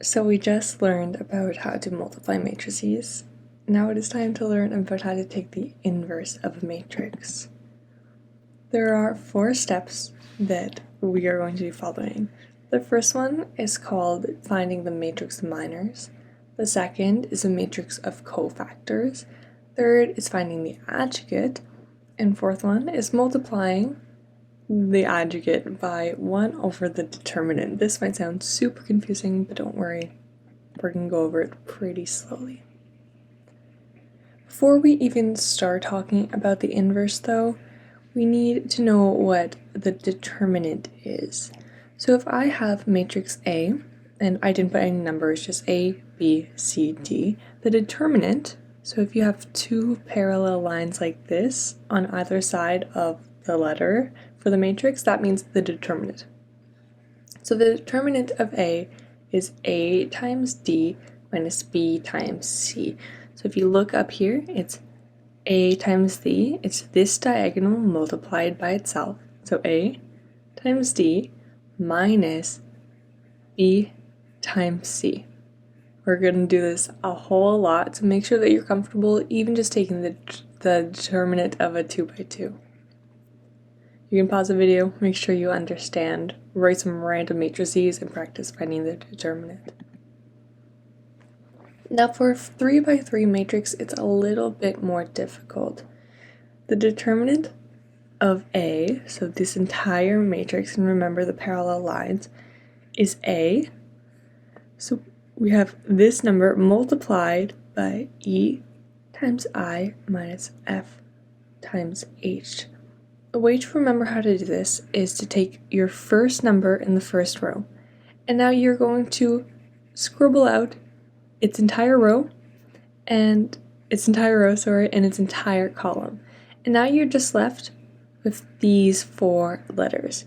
So we just learned about how to multiply matrices. Now it is time to learn about how to take the inverse of a matrix. There are 4 steps that we are going to be following. The first one is called finding the matrix minors. The second is a matrix of cofactors. Third is finding the adjugate. And fourth one is multiplying the adjugate by 1 over the determinant. This might sound super confusing, but don't worry, we're going to go over it pretty slowly. Before we even start talking about the inverse though, we need to know what the determinant is. So if I have matrix A, and I didn't put any numbers, just A, B, C, D, the determinant, so if you have 2 parallel lines like this on either side of the letter for the matrix, that means the determinant. So the determinant of A is A times D minus B times C. So if you look up here, it's A times D, it's this diagonal multiplied by itself. So A times D minus B times C. We're going to do this a whole lot, so make sure that you're comfortable even just taking the determinant of a 2 by 2. You can pause the video, make sure you understand, write some random matrices, and practice finding the determinant. Now for a 3 by 3 matrix, it's a little bit more difficult. The determinant of A, so this entire matrix, and remember the parallel lines, is A. So we have this number multiplied by E times I minus F times H. A way to remember how to do this is to take your first number in the first row, and now you're going to scribble out its entire row and its entire column. And now you're just left with these 4 letters.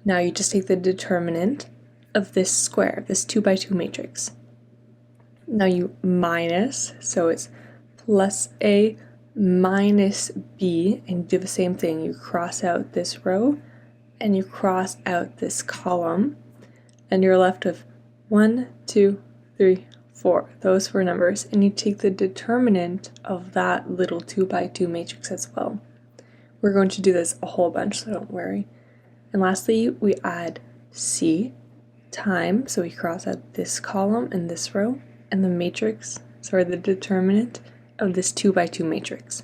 Now you just take the determinant of this square, this 2 by 2 matrix. Now you minus, so it's plus A minus B, and do the same thing. You cross out this row and you cross out this column, and you're left with 1, 2, 3, 4, those 4 numbers, and you take the determinant of that little 2 by 2 matrix as well. We're going to do this a whole bunch, so don't worry. And lastly, we add C times, so we cross out this column and this row, and the determinant of this 2 by 2 matrix.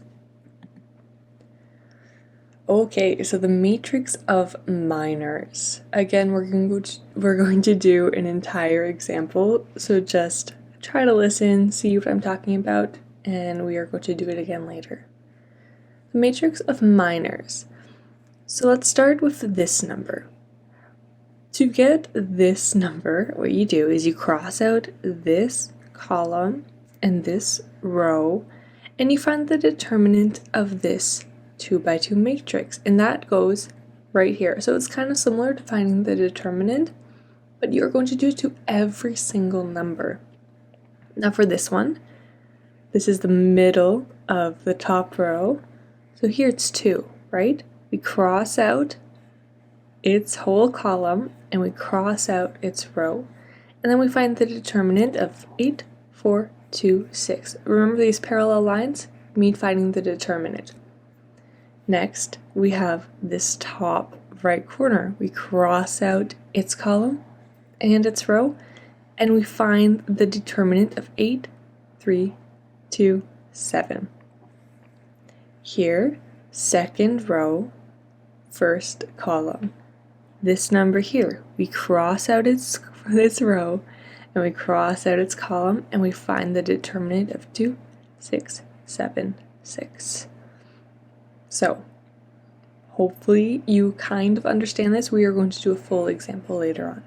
Okay, so the matrix of minors. Again, we're going to do an entire example, so just try to listen, see what I'm talking about, and we are going to do it again later. The matrix of minors. So let's start with this number. To get this number, what you do is you cross out this column and this row, and you find the determinant of this 2 by 2 matrix, and that goes right here. So it's kind of similar to finding the determinant, but you're going to do it to every single number. Now for this one, this is the middle of the top row. So here it's 2, right? We cross out its whole column and we cross out its row, and then we find the determinant of 8, 4, 2, 6. Remember these parallel lines mean finding the determinant. Next, we have this top right corner. We cross out its column and its row, and we find the determinant of 8, 3, 2, 7. Here, second row, first column. This number here, we cross out its row and we cross out its column, and we find the determinant of 2, 6, 7, 6. So, hopefully you kind of understand this. We are going to do a full example later on.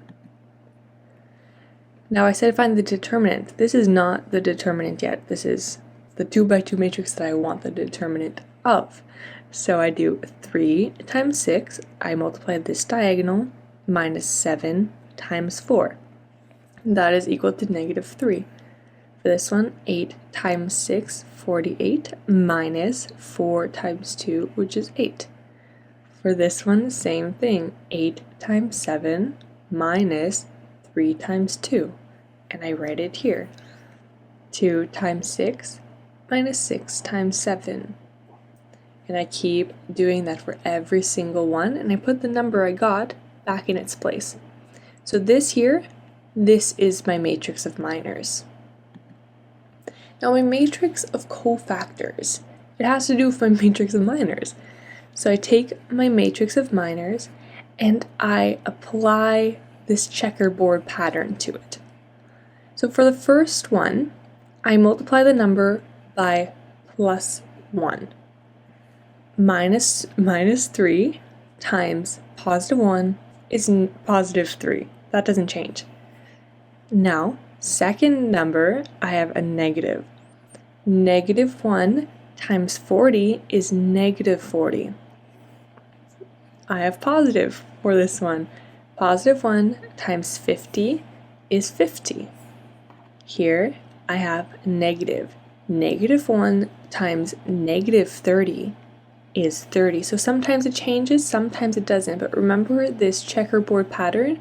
Now I said find the determinant. This is not the determinant yet. This is the 2 by 2 matrix that I want the determinant of. So I do 3 times 6, I multiply this diagonal, minus 7 times 4. That is equal to negative 3. For this one, 8 times 6, 48, minus 4 times 2, which is 8. For this one, same thing, 8 times 7, minus 3 times 2, and I write it here. 2 times 6 minus 6 times 7. And I keep doing that for every single one, and I put the number I got back in its place. So this here, this is my matrix of minors. Now my matrix of cofactors, it has to do with my matrix of minors. So I take my matrix of minors and I apply this checkerboard pattern to it. So for the first one, I multiply the number by plus 1. Minus 3 times positive 1 is positive 3. That doesn't change. Now, second number, I have a negative. Negative 1 times 40 is negative 40. I have positive for this one. Positive 1 times 50 is 50. Here, I have negative. Negative 1 times negative 30 is 30. So sometimes it changes, sometimes it doesn't. But remember this checkerboard pattern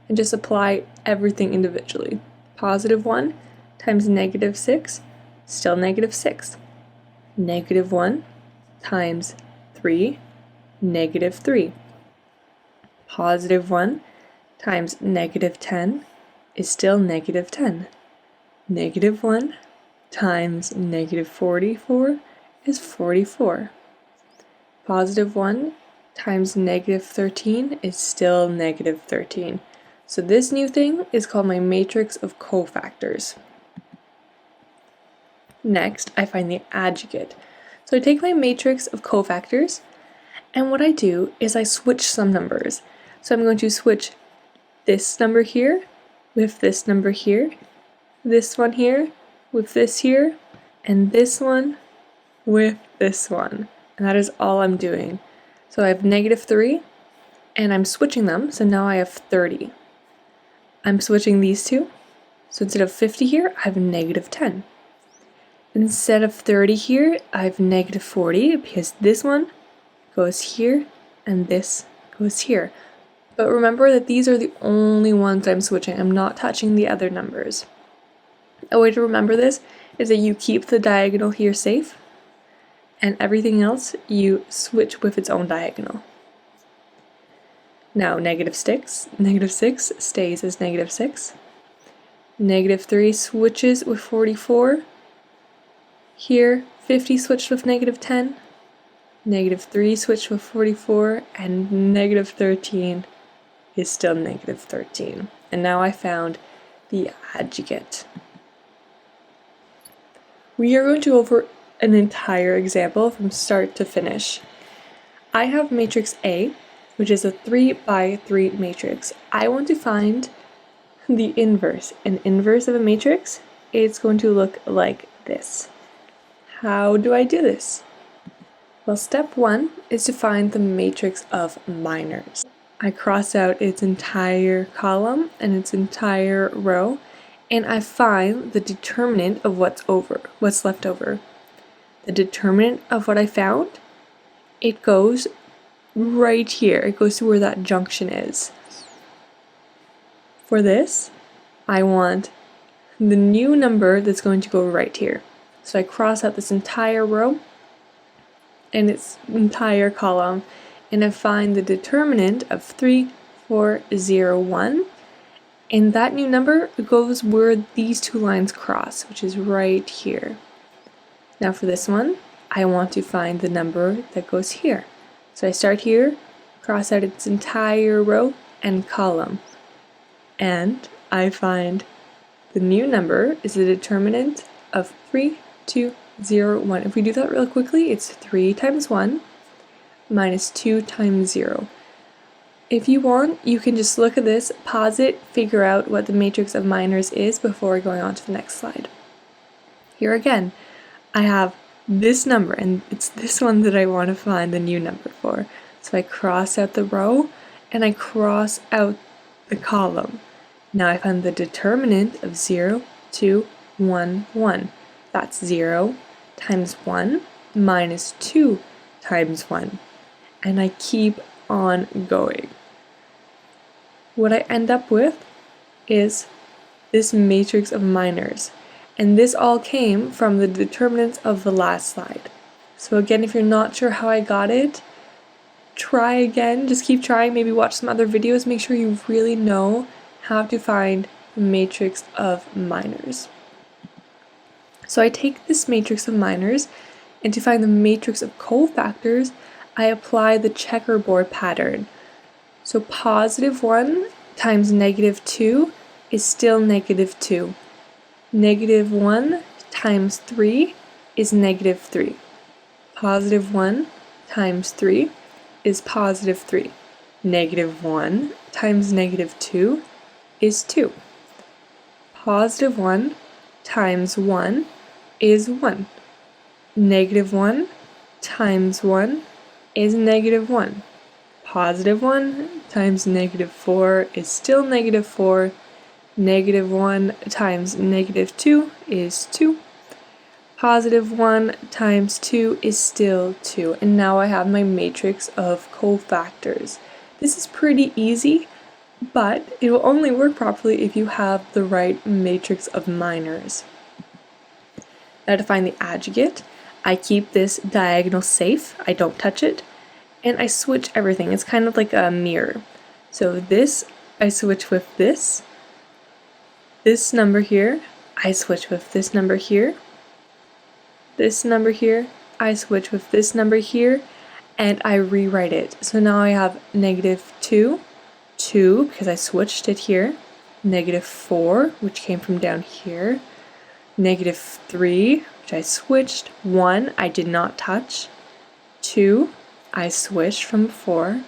and just apply everything individually. Positive 1 times negative 6, still negative 6. Negative 1 times 3, negative 3. Positive 1 times negative 10 is still negative 10. Negative 1 times negative 44 is 44. Positive 1 times negative 13 is still negative 13. So this new thing is called my matrix of cofactors. Next, I find the adjugate. So I take my matrix of cofactors, and what I do is I switch some numbers. So I'm going to switch this number here with this number here, this one here with this here, and this one with this one. And that is all I'm doing. So I have negative 3, and I'm switching them, so now I have 30. I'm switching these two, so instead of 50 here, I have negative 10. Instead of 30 here, I have negative 40, because this one goes here, and this goes here. But remember that these are the only ones I'm switching. I'm not touching the other numbers. A way to remember this is that you keep the diagonal here safe, and everything else you switch with its own diagonal. Now negative 6 stays as negative 6. Negative 3 switches with 44. Here, 50 switched with negative 10. Negative 3 switched with 44, and negative 13 is still negative 13. And now I found the adjugate. We are going to go over an entire example from start to finish. I have matrix A, which is a 3 by 3 matrix. I want to find the inverse. An inverse of a matrix, it's going to look like this. How do I do this? Well, step 1 is to find the matrix of minors. I cross out its entire column and its entire row, and I find the determinant of what's left over. The determinant of what I found, it goes right here. It goes to where that junction is. For this, I want the new number that's going to go right here. So I cross out this entire row and its entire column, and I find the determinant of 3, 4, 0, 1. And that new number goes where these two lines cross, which is right here. Now for this one, I want to find the number that goes here. So I start here, cross out its entire row and column, and I find the new number is the determinant of 3, 2, 0, 1. If we do that real quickly, it's 3 times 1 minus 2 times 0. If you want, you can just look at this, pause it, figure out what the matrix of minors is before going on to the next slide. Here again, I have this number, and it's this one that I want to find the new number for. So I cross out the row, and I cross out the column. Now I find the determinant of 0, 2, 1, 1. That's 0 times 1 minus 2 times 1. And I keep on going. What I end up with is this matrix of minors. And this all came from the determinants of the last slide. So again, if you're not sure how I got it, try again, just keep trying, maybe watch some other videos, make sure you really know how to find the matrix of minors. So I take this matrix of minors, and to find the matrix of cofactors, I apply the checkerboard pattern. So positive 1 times negative 2 is still negative 2. Negative 1 times 3 is negative 3. Positive 1 times 3 is positive 3. Negative 1 times negative 2 is 2. Positive 1 times 1 is 1. Negative 1 times 1 is negative 1. Positive 1 times negative 4 is still negative 4. Negative 1 times negative 2 is 2. Positive 1 times 2 is still 2. And now I have my matrix of cofactors. This is pretty easy, but it will only work properly if you have the right matrix of minors. Now to find the adjugate, I keep this diagonal safe, I don't touch it, and I switch everything. It's kind of like a mirror. So this, I switch with this number here, I switch with this number here, this number here, I switch with this number here, and I rewrite it. So now I have negative 2, 2, because I switched it here, negative 4, which came from down here, negative 3, which I switched, 1, I did not touch, 2, I switched from before,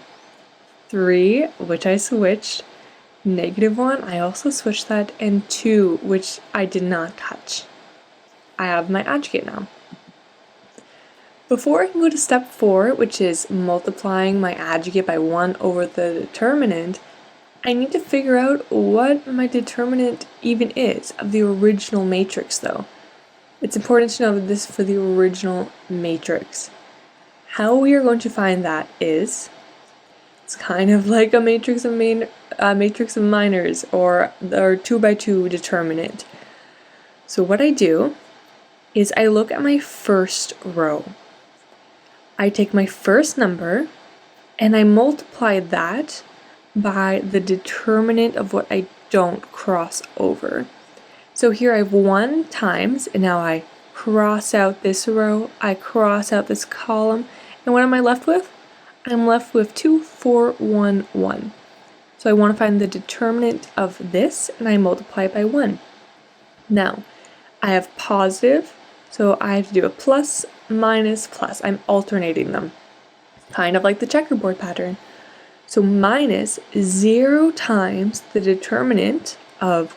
3, which I switched, negative 1, I also switched that, and 2, which I did not touch. I have my adjugate now. Before I can go to step 4, which is multiplying my adjugate by 1 over the determinant, I need to figure out what my determinant even is of the original matrix though. It's important to know that this is for the original matrix. How we are going to find that is, it's kind of like a matrix of minors or 2x2 determinant. So what I do is I look at my first row. I take my first number and I multiply that by the determinant of what I don't cross over. So here I have 1 times, and now I cross out this row, I cross out this column, and what am I left with? I'm left with 2, 4, 1, 1. So I want to find the determinant of this, and I multiply it by 1. Now, I have positive, so I have to do a plus, minus, plus. I'm alternating them, kind of like the checkerboard pattern. So minus 0 times the determinant of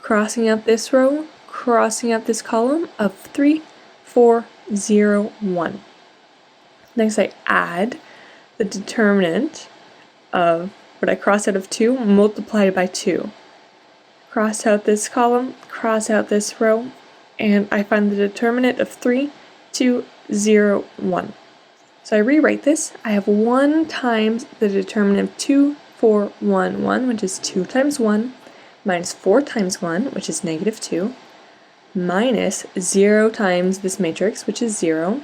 crossing out this row, crossing out this column of 3, 4, 0, 1. Next I add the determinant of what I crossed out of 2 multiplied by 2. Cross out this column, cross out this row, and I find the determinant of 3, 2, 0, 1. So I rewrite this. I have 1 times the determinant of 2, 4, 1, 1, which is 2 times 1, minus 4 times 1, which is negative 2, minus 0 times this matrix, which is 0,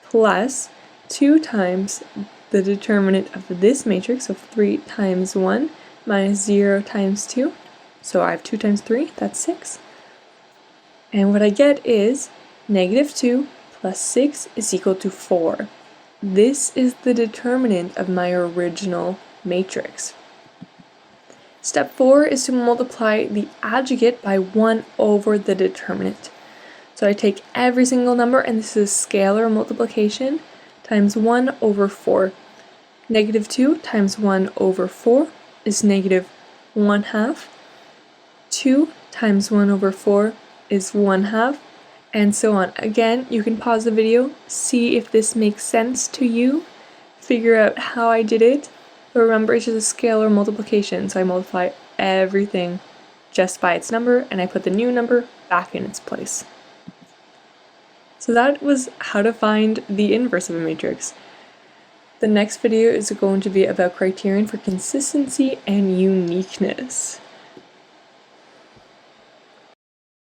plus 2 times the determinant of this matrix, so 3 times 1, minus 0 times 2. So I have 2 times 3, that's 6. And what I get is negative 2 plus 6 is equal to 4. This is the determinant of my original matrix. Step 4 is to multiply the adjugate by 1 over the determinant. So I take every single number, and this is a scalar multiplication, times 1 over 4. Negative 2 times 1 over 4 is negative 1/2. 2 times 1 over 4 is 1/2, and so on. Again, you can pause the video, see if this makes sense to you, figure out how I did it, but remember it's just a scalar multiplication, so I multiply everything just by its number, and I put the new number back in its place. So that was how to find the inverse of a matrix. The next video is going to be about criterion for consistency and uniqueness.